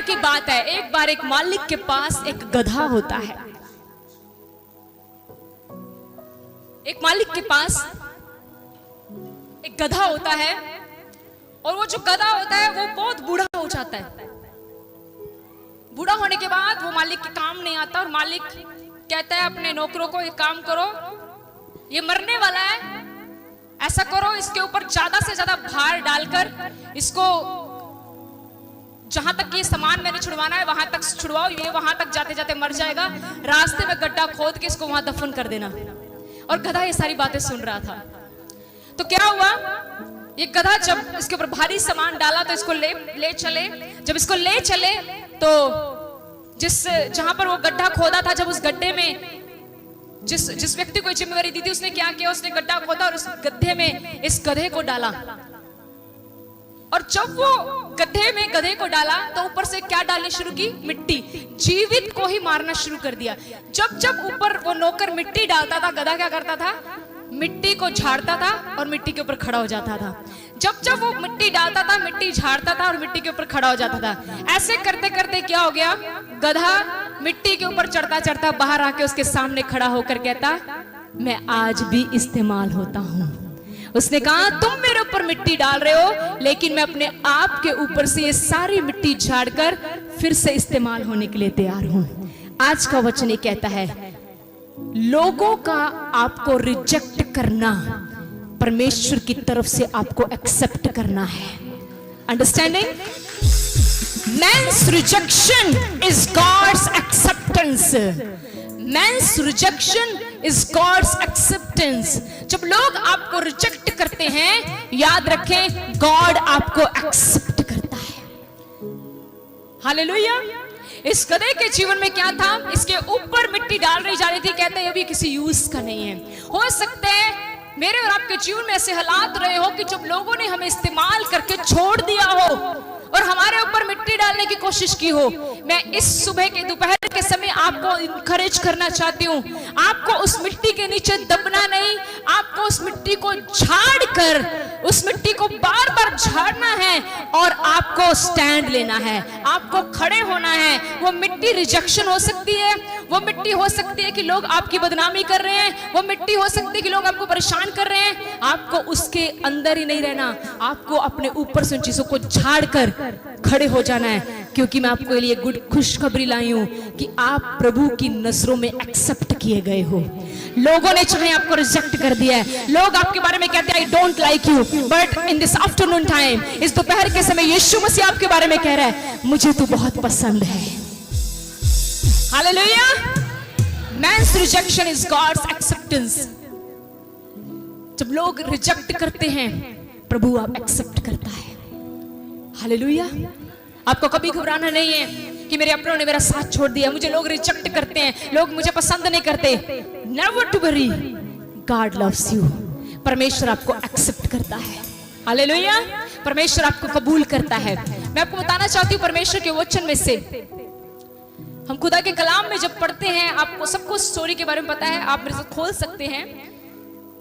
बार की बात है, एक बार एक मालिक के पास एक गधा होता है। एक मालिक के पास एक गधा होता है और वो जो गधा होता है वो बहुत बूढ़ा हो जाता है। बूढ़ा होने के बाद वो मालिक के काम नहीं आता और मालिक कहता है अपने नौकरों को, एक काम करो, ये मरने वाला है, ऐसा करो इसके ऊपर ज्यादा से ज्यादा भार डालकर इसको जहां तक ये सामान मैंने छुड़वाना है वहां तक छुड़वाओ, ये वहां तक जाते जाते मर जाएगा, रास्ते में गड्ढा खोद के इसको वहां दफन कर देना। और गधा ये सारी बातें सुन रहा था। तो क्या हुआ, ये गधा जब इसके ऊपर भारी सामान डाला तो इसको ले चले। जब इसको ले चले तो जहां पर वो गड्ढा खोदा था, जब उस गड्ढे में जिस व्यक्ति को जिम्मेवारी दी थी उसने क्या किया, उसने गड्ढा खोदा और उस गड्ढे में इस गधे को डाला। और जब वो गड्ढे में गधे को डाला तो ऊपर से क्या डालनी शुरू की, मिट्टी, जीवित को ही मारना शुरू कर दिया। जब जब ऊपर वो नौकर मिट्टी डालता था, गधा क्या करता था, मिट्टी को झाड़ता था और मिट्टी के ऊपर खड़ा हो जाता था। जब जब वो मिट्टी डालता था, मिट्टी झाड़ता था और मिट्टी के ऊपर खड़ा हो जाता था। ऐसे करते करते क्या हो गया, गधा मिट्टी के ऊपर चढ़ता चढ़ता बाहर आके उसके सामने खड़ा होकर कहता, मैं आज भी इस्तेमाल होता हूं। उसने कहा, तुम मेरे ऊपर मिट्टी डाल रहे हो, लेकिन मैं अपने आप के ऊपर से ये सारी मिट्टी झाड़कर फिर से इस्तेमाल होने के लिए तैयार हूं। आज का वचन ये कहता है, लोगों का आपको रिजेक्ट करना परमेश्वर की तरफ से आपको एक्सेप्ट करना है। Understanding? Man's rejection is God's acceptance. Man's rejection is God's acceptance. जब लोग आपको रिजेक्ट करते हैं, याद रखें, गॉड आपको एक्सेप्ट करता है। हालेलुया। इस गधे के जीवन में क्या था, इसके ऊपर मिट्टी डाल रही जा रही थी, कहते हैं ये भी किसी यूज का नहीं है। हो सकता है मेरे और आपके जीवन में ऐसे हालात रहे हो कि जब लोगों ने हमें इस्तेमाल करके छोड़ दिया हो और हमारे ऊपर मिट्टी डालने की कोशिश की हो। मैं इस सुबह के दोपहर के समय आपको इनकरेज करना चाहती हूँ, आपको उस मिट्टी के नीचे दबना नहीं, आपको उस मिट्टी को झाड़ कर, उस मिट्टी को बार बार झाड़ना है और आपको स्टैंड लेना है, आपको खड़े होना है। वो मिट्टी रिजेक्शन हो सकती है, वो मिट्टी हो सकती है कि लोग आपकी बदनामी कर रहे हैं, वो मिट्टी हो सकती है कि लोग आपको परेशान कर रहे हैं। आपको उसके अंदर ही नहीं रहना, आपको अपने ऊपर से उन चीजों को झाड़ कर खड़े हो जाना है। क्योंकि मैं आपको लिए गुड खुशखबरी लाई हूं कि आप प्रभु की नजरों में एक्सेप्ट किए गए हो। लोगों ने चाहे आपको रिजेक्ट कर दिया है, लोग आपके बारे में कहते हैं I don't like you, but in this afternoon time, इस दोपहर के समय यीशु मसीह आपके बारे में कह रहा है, मुझे तो बहुत पसंद है। Hallelujah. Man's rejection is God's acceptance. जब लोग रिजेक्ट करते हैं, प्रभु आप एक्सेप्ट करता है। हालेलुया। आपको कभी घबराना नहीं है कि मेरे अपनों ने मेरा साथ छोड़ दिया, मुझे लोग रिजेक्ट करते हैं, लोग मुझे पसंद नहीं करते। Never to worry, God loves you. परमेश्वर आपको एक्सेप्ट करता है। हालेलुया। परमेश्वर आपको कबूल करता है। मैं आपको बताना चाहती हूँ परमेश्वर के वचन में से, हम खुदा के कलाम में जब पढ़ते हैं, आपको सबको स्टोरी के बारे में पता है, आप मेरे साथ खोल सकते हैं।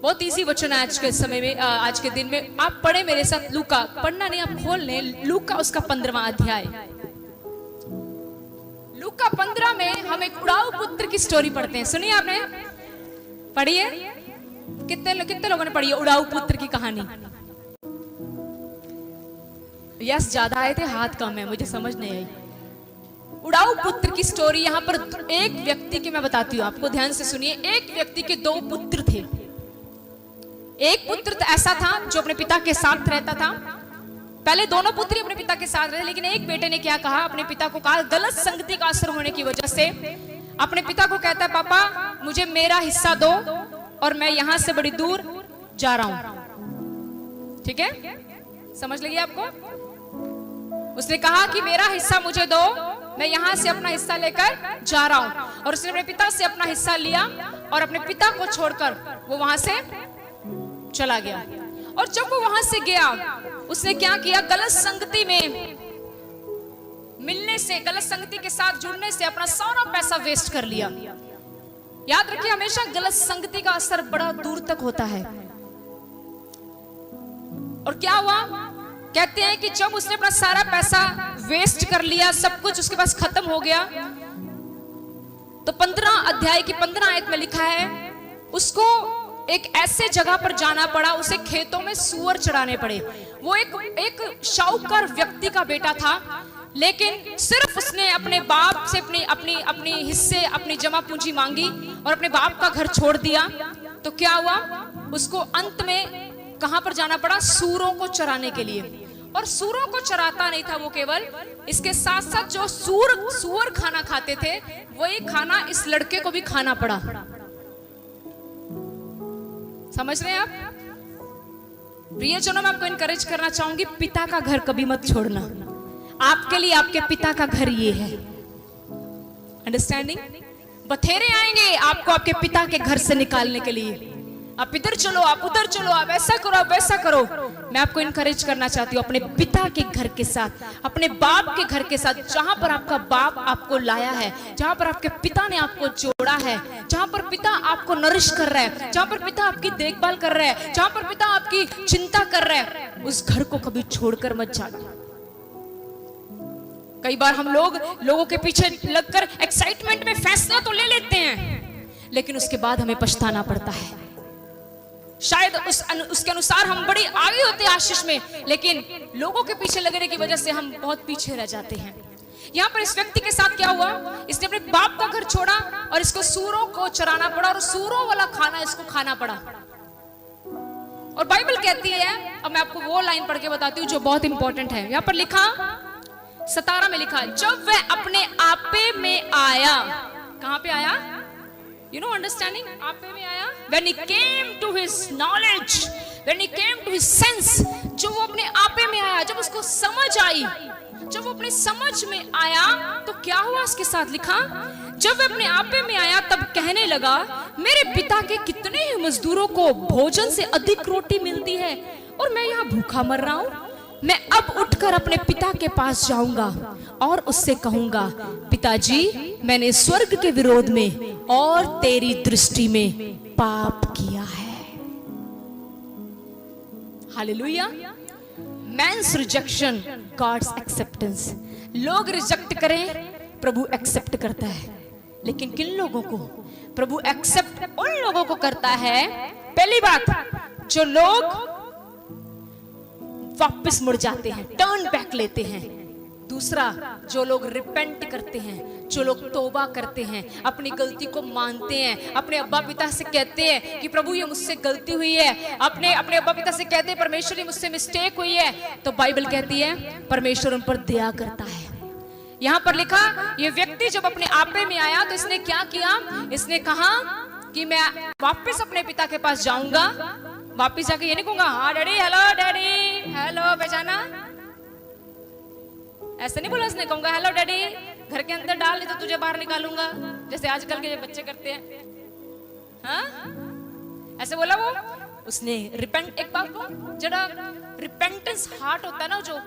बहुत इजी वचन है आज के समय में, आज के दिन में। आप पढ़े मेरे साथ लूका, पढ़ना नहीं आप खोल लें, लूका उसका 15वां अध्याय। लूका 15 में हम एक उड़ाऊ पुत्र की स्टोरी पढ़ते हैं। सुनिए, आपने पढ़ी है? कितने लोगों ने पढ़ी है उड़ाऊ पुत्र की कहानी? यस, ज्यादा आए थे, हाथ कम है, मुझे समझ नहीं आई। उड़ाऊ पुत्र की स्टोरी, यहां पर एक व्यक्ति की मैं बताती हूँ, आपको ध्यान से सुनिए। एक व्यक्ति के 2 पुत्र थे। एक पुत्र तो ऐसा था जो अपने पिता के साथ रहता था। पहले दोनों पुत्र ही अपने पिता के साथ रहे, लेकिन एक बेटे ने क्या कहा, अपने पिता को कहा, गलत संगति का असर होने की वजह से अपने पिता को कहता है, पापा मुझे मेरा हिस्सा दो और मैं यहां से बड़ी दूर जा रहा हूं। ठीक है, समझ लगी आपको? उसने कहा कि मेरा हिस्सा मुझे दो, मैं यहां से अपना हिस्सा लेकर जा रहा हूं। और उसने अपने पिता से अपना हिस्सा लिया और अपने पिता को छोड़कर वो वहां से चला गया। और जब वो वहां से गया, उसने क्या किया, गलत संगति में मिलने से, गलत संगति के साथ जुड़ने से अपना सारा पैसा वेस्ट कर लिया। याद रखिए, हमेशा गलत संगति का असर बड़ा दूर तक होता है। और क्या हुआ, कहते हैं कि जब उसने अपना सारा पैसा वेस्ट कर लिया, सब कुछ उसके पास खत्म हो गया। तो 15 अध्याय की 15 आयत में लिखा है, उसको एक ऐसे जगह पर जाना पड़ा, उसे खेतों में सूअर चराने पड़े। वो एक शाहूकार व्यक्ति का बेटा था, लेकिन सिर्फ उसने अपने बाप से अपनी हिस्से, अपनी जमा पूंजी मांगी और अपने बाप का घर छोड़ दिया। तो क्या हुआ, उसको अंत में कहां पर जाना पड़ा? सूरों को चराने के लिए। और सूरों को चराता नहीं था वो केवल, इसके साथ साथ जो सूअर खाना खाते थे वही खाना इस लड़के को भी खाना पड़ा। समझ रहे हैं आप? प्रियजनों, मैं आपको इनकरेज करना चाहूंगी, पिता का घर कभी मत छोड़ना। आपके लिए आपके पिता का घर ये है। अंडरस्टैंडिंग? बथेरे आएंगे आपको आपके पिता के घर से निकालने के लिए। आप इधर चलो, आप उधर चलो, आप ऐसा करो, आप वैसा करो। मैं आपको इनकरेज करना चाहती हूँ अपने पिता के घर के साथ, अपने बाप के घर के साथ, जहां पर आपका बाप आपको लाया है, जहां पर आपके पिता ने आपको जोड़ा है, जहां पर पिता आपको नरिश कर रहा है, जहां पर पिता आपकी देखभाल कर रहा है, जहां पर पिता आपकी चिंता कर रहा है, उस घर को कभी छोड़कर मत जाना। कई बार हम लोगों के पीछे लगकर एक्साइटमेंट में फैसला तो ले लेते हैं, लेकिन उसके बाद हमें पछताना पड़ता है। शायद उसके अनुसार हम बड़ी आगे होते हैं आशीष में, लेकिन लोगों के पीछे लगने की वजह से हम बहुत पीछे रह जाते हैं। यहाँ पर इस व्यक्ति के साथ क्या हुआ, इसने अपने बाप का घर छोड़ा और इसको सूरों को चराना पड़ा और सूरों वाला खाना इसको खाना पड़ा। और बाइबल कहती है, अब मैं आपको वो लाइन पढ़ के बताती हूँ जो बहुत इंपॉर्टेंट है। यहाँ पर लिखा 17 में लिखा, जब वह अपने आपे में आया। कहां पे आया? You know, understanding? आपे में आया। When he came to his knowledge, when he came to his sense, जो वो अपने आपे में आया, जब उसको समझ आई, जब वो अपने समझ में आया, तो क्या हुआ उसके साथ? लिखा, जब वह अपने आपे में आया तब कहने लगा, मेरे पिता के कितने ही मजदूरों को भोजन से अधिक रोटी मिलती है और मैं यहाँ भूखा मर रहा हूँ। मैं अब उठकर अपने पिता के पास जाऊंगा और उससे कहूंगा, पिताजी, मैंने स्वर्ग के विरोध में और तेरी दृष्टि में पाप किया है। Hallelujah. Man's rejection, God's acceptance. लोग रिजेक्ट करें, प्रभु एक्सेप्ट करता है। लेकिन किन लोगों को? प्रभु एक्सेप्ट उन लोगों को करता है, पहली बात, जो लोग वापस मुड़ जाते हैं, टर्न बैक लेते हैं। दूसरा, जो लोग रिपेंट करते हैं, जो लोग तौबा करते हैं, अपनी गलती को मानते हैं, अपने अब्बा पिता से कहते हैं कि प्रभु ये मुझसे गलती हुई है, अपने अब्बा पिता से कहते हैं परमेश्वर ये मुझसे मिस्टेक हुई है, तो बाइबल कहती है परमेश्वर उन पर दया करता है। यहाँ पर लिखा, ये व्यक्ति जब अपने आपे में आया तो इसने क्या किया? इसने कहा कि मैं वापस अपने पिता के पास जाऊंगा। वापिस जाके ये नहीं कहूंगा, हाँ डैडी, हेलो डैडी, हेलो, पहचाना? ऐसे नहीं बोला उसने, कहूंगा हेलो डैडी, घर के अंदर डाल, नहीं तो तुझे बाहर निकालूंगा, जैसे आजकल के बच्चे करते हैं। हाँ, ऐसे बोला वो? उसने रिपेंट, एक बात को, जरा रिपेंटेंस हार्ट होता है ना, जो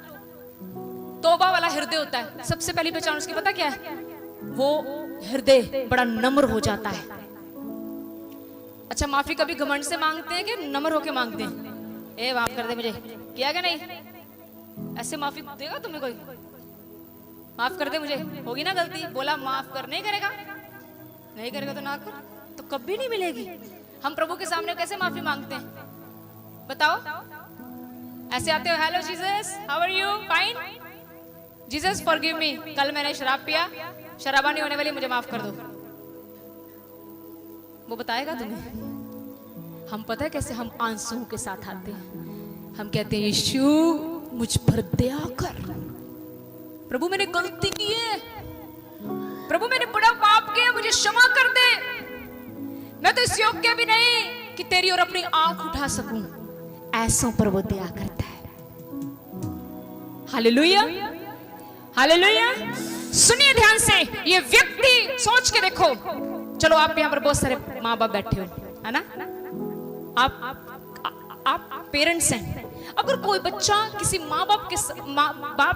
तौबा वाला हृदय होता है, सबसे पहली पहचान उसकी पता क्या है? वो हृदय बड़ा नम्र हो जाता है। अच्छा, माफी कभी घमंड से मांगते हैं कि नम्र होके मांगते हैं? ए माफ कर दे मुझे, किया क्या? नहीं। ऐसे माफी देगा तुम्हें कोई? माफ कर दे मुझे, होगी ना गलती, बोला माफ कर, नहीं करेगा, नहीं करेगा तो ना कर, तो कभी नहीं मिलेगी। हम प्रभु के सामने कैसे माफी मांगते हैं बताओ? ऐसे आते हो, hello Jesus, how are you? Fine Jesus, forgive me, कल मैंने शराब पिया, शराबानी होने वाली, मुझे माफ कर दो। वो बताएगा तुम्हें? हम पता है कैसे हम आंसुओं के साथ आते हैं, हम कहते हैं यीशु मुझ पर दया कर, प्रभु मैंने गलती की है, प्रभु मैंने बड़ा पाप किया, मुझे क्षमा कर दे, मैं तो इस योग्य भी नहीं कि तेरी ओर अपनी आंख उठा सकूं। ऐसों पर वो दया करता है। Hallelujah, hallelujah. सुनिए ध्यान से, ये व्यक्ति, सोच के देखो, चलो आप यहाँ पर बहुत सारे माँ बाप बैठे हो, है ना? आप पेरेंट्स हैं। अगर कोई बच्चा किसी माँ बाप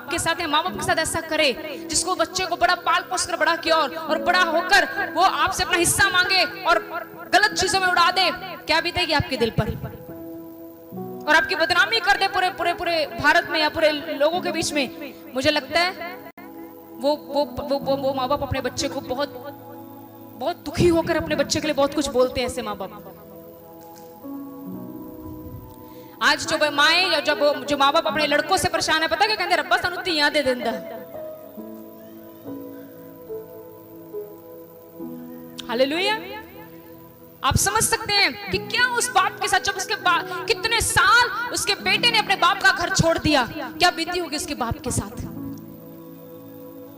के साथ या माँ बाप के साथ ऐसा करे, जिसको बच्चे को बड़ा पाल पोस कर बड़ा किया और बड़ा होकर वो आपसे अपना हिस्सा मांगे और गलत चीजों में उड़ा दे, क्या बीतेगी आपके दिल पर? और आपकी बदनामी कर दे पूरे भारत में या पूरे लोगों के बीच में। मुझे लगता है वो माँ बाप अपने बच्चे को बहुत बहुत दुखी होकर अपने बच्चे के लिए बहुत कुछ बोलते हैं ऐसे माँ बाप। आज जो माए या जो माँ बाप अपने लड़कों से परेशान है, पता क्या कहते हैं? रब्बा सानू धीयां दे देंदा। हालेलुया। आप समझ सकते हैं कि क्या उस बाप के साथ, जब उसके कितने साल उसके बेटे ने अपने बाप का घर छोड़ दिया, क्या बीती होगी उसके बाप के साथ,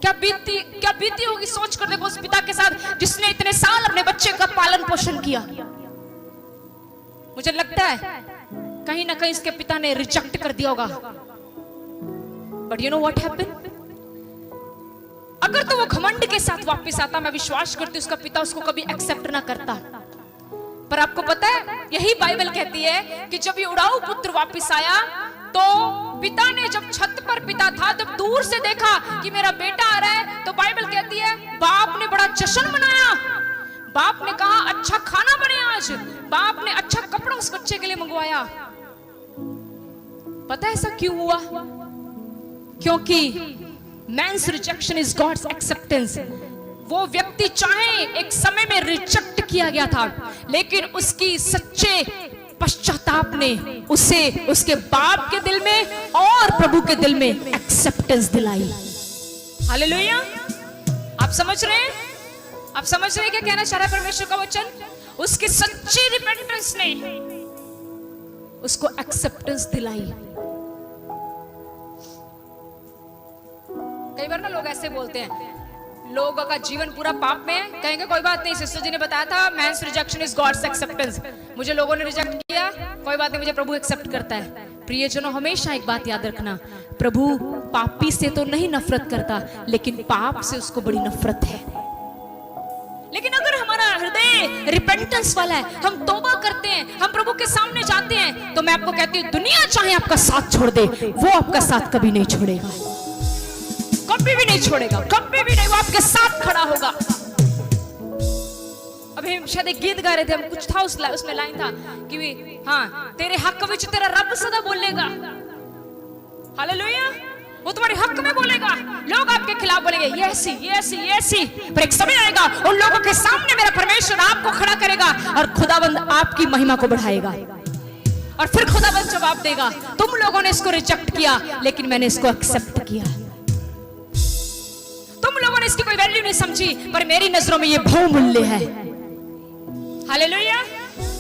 क्या बीती होगी। सोच कर देखो उस पिता के साथ जिसने इतने साल अपने बच्चे का पालन पोषण किया। मुझे लगता है कहीं ना कहीं इसके पिता ने रिजेक्ट कर दिया होगा। But you know what happened? अगर तो वो घमंड के साथ वापस आता, मैं विश्वास करती हूँ उसका पिता उसको कभी एक्सेप्ट ना करता। पर आपको पता है, यही बाइबल कहती है कि जब ये उड़ाऊ पुत्र वापस आया तो पिता ने, जब छत पर पिता था, जब दूर से देखा कि मेरा बेटा आ रहा है, तो बाइबल कहती है बाप ने बड़ा जश्न मनाया। बाप ने कहा अच्छा खाना बने आज, बाप ने अच्छा कपड़ा उस बच्चे के लिए मंगवाया। पता है ऐसा क्यों हुआ? क्योंकि man's rejection is God's acceptance. वो व्यक्ति चाहे एक समय में रिजेक्ट किया गया था, लेकिन उसकी सच्चे पश्चाताप ने उसे उसके बाप के दिल में और प्रभु के दिल में एक्सेप्टेंस दिलाई। हालेलुया। आप समझ रहे हैं? आप समझ रहे हैं क्या कहना चाह रहा है परमेश्वर का वचन? उसकी सच्ची रिपेंटेंस ने उसको एक्सेप्टेंस दिलाई। कई बार ना लोग ऐसे बोलते हैं, लोगों का जीवन पूरा पाप में है, कहेंगे कोई बात नहीं, सिस्टर जी ने बताया था man's rejection is God's acceptance. मुझे लोगों ने रिजेक्ट किया, कोई बात नहीं, मुझे प्रभु एक्सेप्ट करता है। प्रियजनों, हमेशा एक बात याद रखना, प्रभु पापी से तो नहीं नफरत करता, लेकिन पाप से उसको बड़ी नफरत है। लेकिन अगर हमारा हृदय रिपेंटेंस वाला है, हम तौबा करते हैं, हम प्रभु के सामने जाते हैं, तो मैं आपको कहती हूँ दुनिया चाहे आपका साथ छोड़ दे, वो आपका साथ कभी नहीं छोड़ेगा, कभी भी नहीं छोड़ेगा, कभी भी नहीं। वो आपके साथ खड़ा होगा। अभी हम शायद एक गीत गा रहे थे, हम कुछ था उसमें लाइन था कि हाँ तेरे हक विच तेरा रब सदा बोलेगा। हालेलुया। वो तुम्हारे हक में बोलेगा। लोग आपके खिलाफ बोलेंगे ये ऐसी ये ऐसी ये ऐसी, पर एक समय आएगा उन लोगों के सामने मेरा परमेश्वर आपको खड़ा करेगा और खुदाबंद आपकी महिमा को बढ़ाएगा। और फिर खुदाबंद जवाब देगा, तुम लोगों ने इसको रिजेक्ट किया, लेकिन मैंने इसको एक्सेप्ट किया। तुम लोगों ने इसकी कोई वैल्यू नहीं समझी, पर मेरी नजरों में ये बहुमूल्य है। हालेलुया।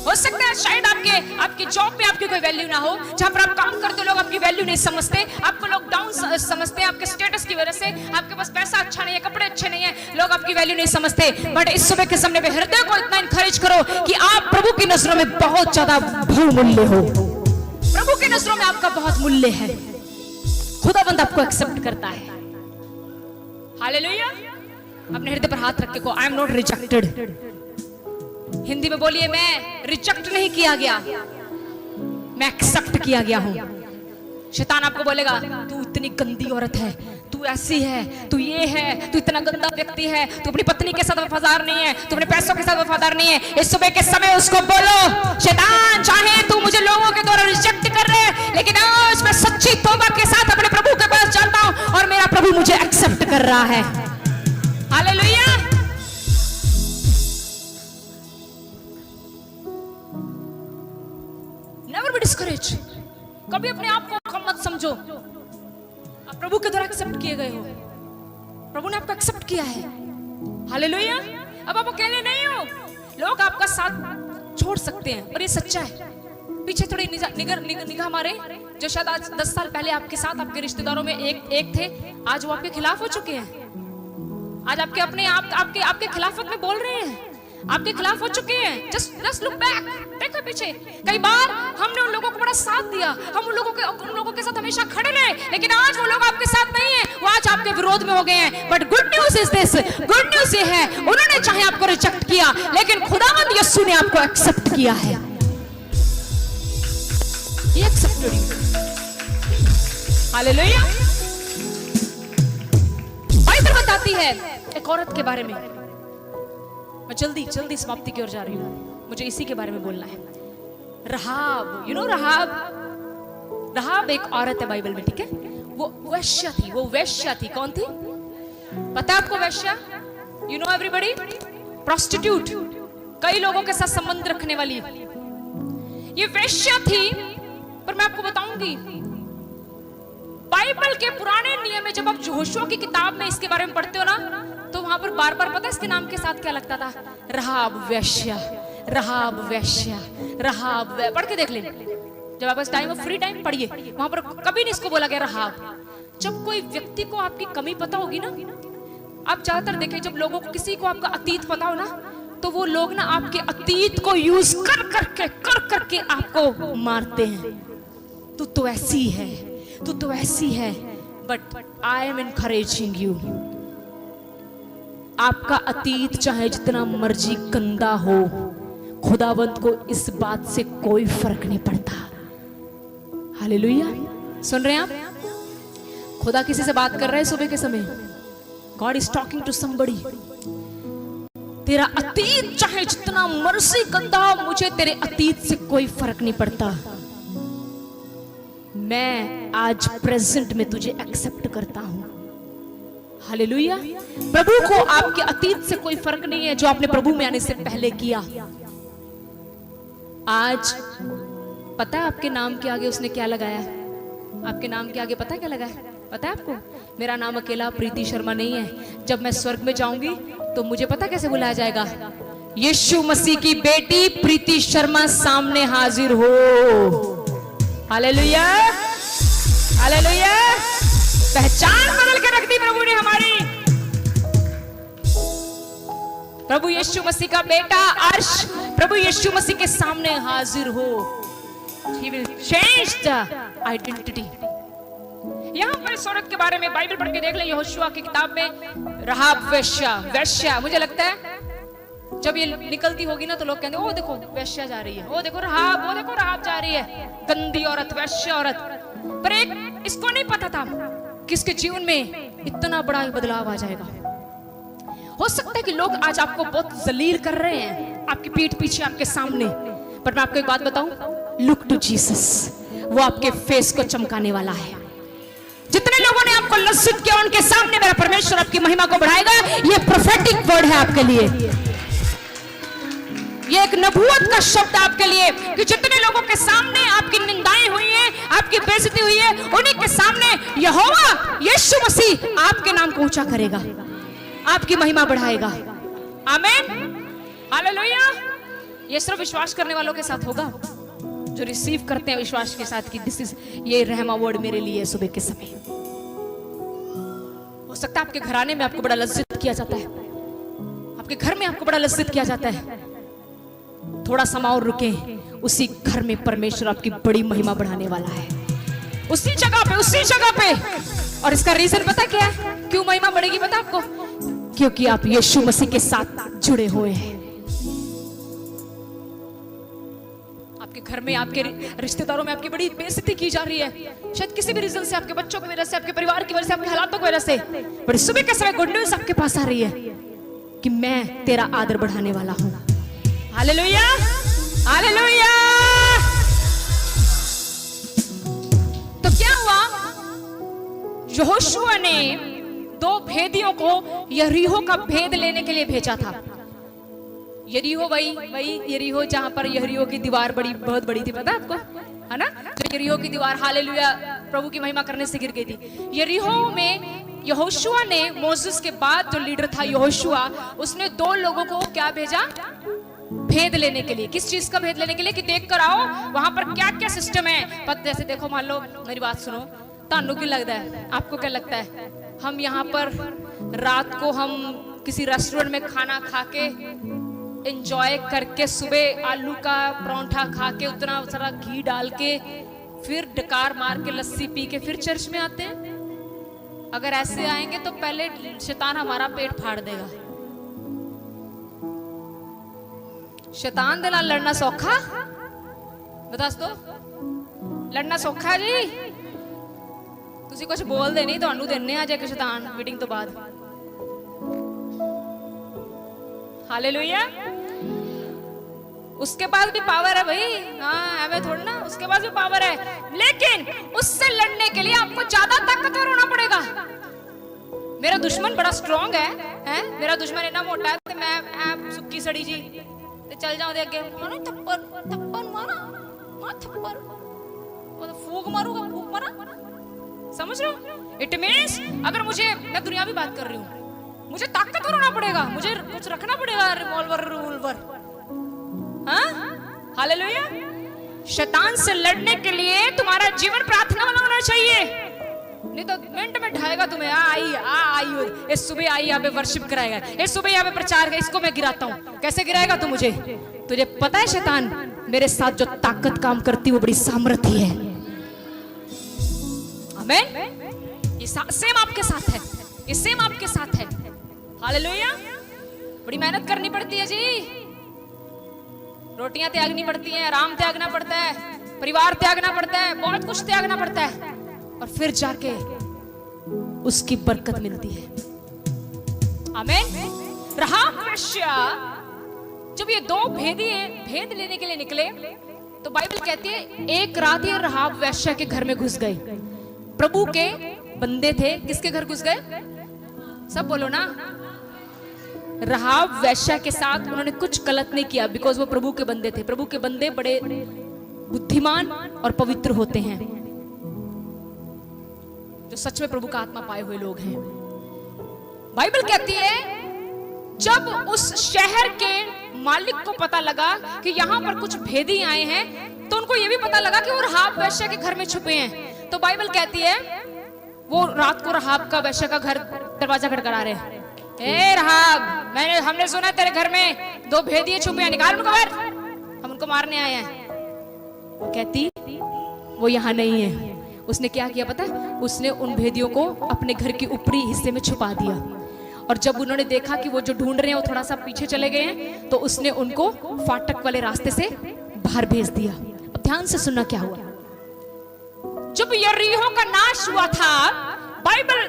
हो सकता है शायद आपके जॉब में आपकी कोई वैल्यू ना हो, जहां पर आप काम करते हो लोग आपकी वैल्यू नहीं समझते, आपको लोग डाउन समझते हैं आपके स्टेटस की वजह से, आपके पास पैसा अच्छा नहीं है, कपड़े अच्छे नहीं है, लोग आपकी वैल्यू नहीं समझते। बट इस सुबह के सामने में हृदय को इतना इनकरेज करो कि आप प्रभु की नजरों में बहुत ज्यादा बहुमूल्य हो। प्रभु की नजरों में आपका बहुत मूल्य है। खुदाबंद आपको एक्सेप्ट करता है। हालेलुया। अपने हृदय पर हाथ रख के को, I am not rejected. Hindi में बोलिए, मैं रिजेक्ट नहीं किया गया, मैं एक्सेप्ट किया गया हूं। शैतान आपको बोलेगा तू इतनी गंदी औरत है, तू ऐसी है, तू ये है, तू इतना गंदा व्यक्ति है, तू अपनी पत्नी के साथ वफादार नहीं है, तू अपने पैसों के साथ वफादार नहीं है। इस सुबह के समय उसको बोलो, शैतान चाहे तू मुझे लोगों के द्वारा रिजेक्ट कर रहे हैं, लेकिन आज मैं सच्ची तौबा के साथ अपने प्रभु के पास जाता हूं और मेरा प्रभु मुझे एक्सेप्ट कर रहा है। हालेलुया। Never be discourage. कभी अपने आप को कम मत समझो। आप प्रभु के द्वारा एक्सेप्ट किए गए हो, प्रभु ने आपको एक्सेप्ट किया है। हालेलुया। अब आप अकेले नहीं हो, लोग आपका साथ छोड़ सकते हैं, और ये सच्चा है। पीछे थोड़ी निगाह मारे, जो शायद आज 10 साल पहले आपके साथ आपके रिश्तेदारों में एक थे, आज वो आपके खिलाफ हो चुके हैं। आज आपके खिलाफत में बोल रहे हैं, आपके खिलाफ हो चुके हैं। जस्ट लुक बैक, देखो पीछे। कई बार हमने उन लोगों को बड़ा साथ दिया, हम उन लोगों के साथ हमेशा खड़े रहे, लेकिन आज वो लोग आपके साथ नहीं है, वो आज आपके विरोध में हो गए हैं। But good news is this, good news ये है, उन्होंने चाहे आपको रिजेक्ट किया, लेकिन खुदावंद यीशु ने आपको एक्सेप्ट किया है। He accepted you. Hallelujah. Bible बताती है एक औरत के बारे में। मैं जल्दी समाप्ति की ओर जा रही हूँ, मुझे इसी के बारे में बोलना है। रहाब, यू नो रहाब एक औरत है बाइबल में, ठीक है? वो वैश्या थी। कौन थी? पता है आपको वेश्या? यू नो एवरीबडी, प्रोस्टिट्यूट, कई लोगों के साथ संबंध रखने वाली ये वेश्या थी। पर मैं आपको बताऊंगी, बाइबल के पुराने नियम में जब आप यहोशुआ की किताब में इसके बारे में पढ़ते हो ना, तो वहां पर बार बार पता है इसके नाम के साथ क्या लगता था? रहाब वेश्या, रहाब वेश्या, रहाब। पढ़ के देख ले, जब आपके टाइम फ्री टाइम पढ़िए, वहां पर कभी नहीं इसको बोला गया रहाब। जब कोई व्यक्ति को आपकी कमी पता होगी ना, आप ज्यादातर देखें जब लोगों को, किसी को आपका अतीत पता हो ना, तो वो लोग ना आपके अतीत को यूज कर करके आपको मारते हैं। तू तो ऐसी है, तू तो ऐसी है। But I am encouraging you, आपका अतीत चाहे जितना मर्जी गंदा हो, खुदावंत को इस बात से कोई फर्क नहीं पड़ता। हालेलुया। सुन रहे हैं आप? खुदा किसी से बात कर रहा है सुबह के समय। God is talking to somebody. तेरा अतीत चाहे जितना मर्जी गंदा हो, मुझे तेरे अतीत से कोई फर्क नहीं पड़ता। मैं आज प्रेजेंट में तुझे एक्सेप्ट करता हूं। हालेलुया। प्रभु को आपके अतीत से कोई फर्क नहीं है जो आपने प्रभु में आने से पहले किया। आज पता है आपके नाम के आगे उसने क्या लगाया है? आपके नाम के आगे पता है क्या लगा है? पता है आपको? मेरा नाम अकेला प्रीति शर्मा नहीं है। जब मैं स्वर्ग में जाऊंगी तो मुझे पता कैसे बुलाया जाएगा? यीशु मसीह की बेटी प्रीति शर्मा सामने हाजिर हो। Hallelujah, hallelujah. पहचान बदल के रख दी प्रभु ने हमारी। प्रभु यीशु मसीह का बेटा अर्श प्रभु यीशु मसीह के सामने हाजिर हो। He will change the identity। यहाँ पर इस औरत के बारे में बाइबल पढ़ के देख ले, यहोशुआ की किताब में रहाब वेश्या, वेश्या। मुझे लगता है जब ये निकलती होगी ना तो लोग कहते ओ देखो वेश्या जा रही है, ओ देखो रहाब, ओ देखो रहाब जा रही है, गंदी औरत, वेश्या औरत। पर एक इसको नहीं पता था कि इसके जीवन में इतना बड़ा बदलाव आ जाएगा। हो सकता है कि लोग आज आपको बहुत जलील कर रहे हैं, आपकी पीठ पीछे, आपके सामने। पर मैं आपको एक बात बताऊं, लुक टू जीसस। वो आपके फेस को चमकाने वाला है। जितने लोगों ने आपको लज्जित किया उनके सामने मेरा परमेश्वर आपकी महिमा को बढ़ाएगा। ये प्रोफेटिक वर्ड है आपके लिए, ये एक नबूवत का शब्द आपके लिए कि जितने लोगों के सामने आपकी निंदाएं हुई हैं, आपकी बेइज्जती हुई है, उन्हीं के सामने यहोवा यीशु मसीह आपके नाम को ऊंचा करेगा, आपकी महिमा बढ़ाएगा। आमीन, हालेलुया। ये सिर्फ विश्वास करने वालों के साथ होगा जो रिसीव करते हैं विश्वास के साथ कि दिस इज, ये रहमा वर्ड मेरे लिए सुबह के समय। हो सकता है आपके घराने में आपको बड़ा लज्जित किया जाता है, आपके घर में आपको बड़ा लज्जित किया जाता है। थोड़ा समय और रुके, उसी घर में परमेश्वर आपकी बड़ी महिमा बढ़ाने वाला है, उसी जगह पे, उसी जगह पे। और इसका रीजन पता क्या है क्यों महिमा बढ़ेगी? पता आपको? क्योंकि आप यीशु मसीह के साथ जुड़े हुए हैं। आपके घर में, आपके रिश्तेदारों में आपकी बड़ी बेइज्जती की जा रही है, शायद किसी भी रीजन से, आपके बच्चों की वजह से, आपके परिवार की वजह से, आपके हालातों की वजह से। पर सुबह के समय गुड न्यूज़ आपके पास आ रही है कि मैं तेरा आदर बढ़ाने वाला हूं। Hallelujah, hallelujah. तो क्या हुआ? यहोशुआ ने 2 भेदियों को यरीहो का भेद लेने के लिए भेजा था। यरीहो वही यरीहो जहां पर यरीहो की दीवार बहुत बड़ी थी, पता है आपको? है ना? जो यरीहो की दीवार, हालेलुया, प्रभु की महिमा करने से गिर गई थी। यरीहो में यहोशुआ ने, मोसेस के बाद जो लीडर था यहोशुआ, उसने 2 लोगों को क्या भेजा? भेद लेने के लिए। किस चीज का भेद लेने के लिए? कि देख कर आओ वहां पर क्या क्या सिस्टम है। पर जैसे देखो, मान लो, मेरी बात सुनो, तानू क्या लगता है? आपको क्या लगता है? हम यहाँ पर रात को हम किसी रेस्टोरेंट में खाना खा के एंजॉय करके, सुबह आलू का परांठा खा के, उतना सारा घी डाल के, फिर डकार मार के, लस्सी पी के फिर चर्च में आते हैं? अगर ऐसे आएंगे तो पहले शैतान हमारा पेट फाड़ देगा। शैतान दे नाल लड़ना सौखा? बता दो, लड़ना सौखा जी? तुसी कुछ बोलते नहीं, ਤੁਹਾਨੂੰ देने आज एक शैतान मीटिंग तो बाद। हालेलुया। उसके पास भी पावर है भाई, हाँ हमें थोड़ा ना, उसके पास भी पावर है, लेकिन उससे लड़ने के लिए आपको ज्यादा ताकतवर होना पड़ेगा। मेरा दुश्मन बड़ा स्ट्रॉन्ग है मेरा दुश्मन इतना मोटा है ते मैं सुक्की सड़ी जी ते चल जाऊं दे अगे मारो थप्पड़ थप्पड़ मार थप्पड़ वो फूक मारूंगा फूक मारा समझ रहे हो इट मींस अगर मैं दुनियावी बात कर रही हूं मुझे ताकतवर होना पड़ेगा मुझे कुछ रखना पड़ेगा रिवॉल्वर हाँ हालेलुया शैतान से लड़ने के लिए तुम्हारा जीवन प्रार्थना वाला होना चाहिए नहीं तो मिनट में ढाएगा तुम्हें आई इस सुबह आई यहाँ पे वर्शिप कराएगा इस सुबह यहाँ पे प्रचार इसको मैं गिराता हूँ कैसे गिराएगा तू मुझे तुझे पता है शैतान मेरे साथ जो ताकत काम करती वो बड़ी सामर्थ्य है आमीन ये सेम आपके साथ है ये सेम आपके साथ है हालेलुया बड़ी मेहनत करनी पड़ती है जी रोटियां त्यागनी पड़ती हैं आराम त्यागना पड़ता है परिवार त्यागना पड़ता है बहुत कुछ त्यागना पड़ता है और फिर जाके उसकी बरकत मिलती है आमीन राहाब वेश्या जब ये दो भेद लेने के लिए निकले तो बाइबल कहती है एक रात ये राहाब वेश्या के घर में घुस गए प्रभु के बंदे थे किसके घर घुस गए सब बोलो ना राहाब वेश्या के साथ उन्होंने कुछ गलत नहीं किया बिकॉज वो प्रभु के बंदे थे प्रभु के बंदे बड़े बुद्धिमान और पवित्र होते हैं जो सच में प्रभु का आत्मा पाए हुए लोग हैं बाइबल कहती है जब उस शहर के मालिक को पता लगा कि यहाँ पर कुछ भेदी आए हैं तो उनको ये भी पता लगा कि वो राहाब वेश्या के घर में छुपे हैं तो बाइबल कहती है वो रात को राहाब का वेश्या का घर दरवाजा खटखटा रहे हैं ए राहाब हमने सुना तेरे घर में दो भेदिए छुपे हैं निकाल उनको बाहर हम उनको मारने आए हैं कहती वो यहाँ नहीं है उसने क्या किया पता है उसने उन भेदियों को अपने घर के ऊपरी हिस्से में छुपा दिया और जब उन्होंने देखा कि वो जो ढूंढ रहे हैं वो थोड़ा सा पीछे चले गए हैं तो उसने उनको फाटक वाले रास्ते से बाहर भेज दिया अब ध्यान से सुनना क्या हुआ जब यरीहो का नाश हुआ था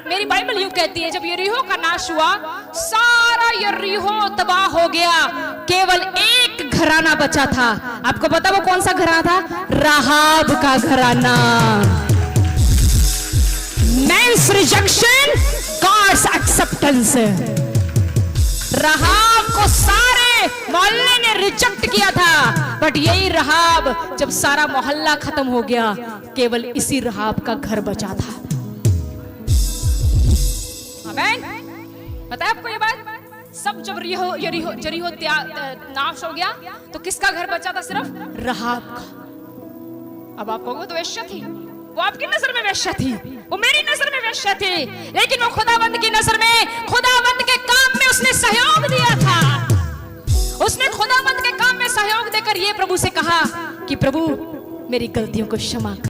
मेरी बाइबल यूं कहती है जब यरीहो का नाश हुआ सारा यरीहो तबाह हो गया केवल एक घराना बचा था आपको पता वो कौन सा घराना था राहाब का घराना Man's rejection, God's acceptance. राहाब को सारे मोहल्ले ने रिजेक्ट किया था बट यही राहाब जब सारा मोहल्ला खत्म हो गया केवल इसी राहाब का घर बचा था आमीन पता है आपको ये बात सब जब यरीहो नाश हो गया तो किसका घर बचा था सिर्फ राहाब का अब आप कहोगे तो वेश्या थी वो आपकी नजर में वेश्या थी वो मेरी नजर में वेश्या थी लेकिन वो खुदावंद की नजर में खुदावंद के काम में उसने सहयोग दिया था उसने खुदावंद के काम में सहयोग देकर ये प्रभु से कहा कि प्रभु मेरी गलतियों को क्षमा कर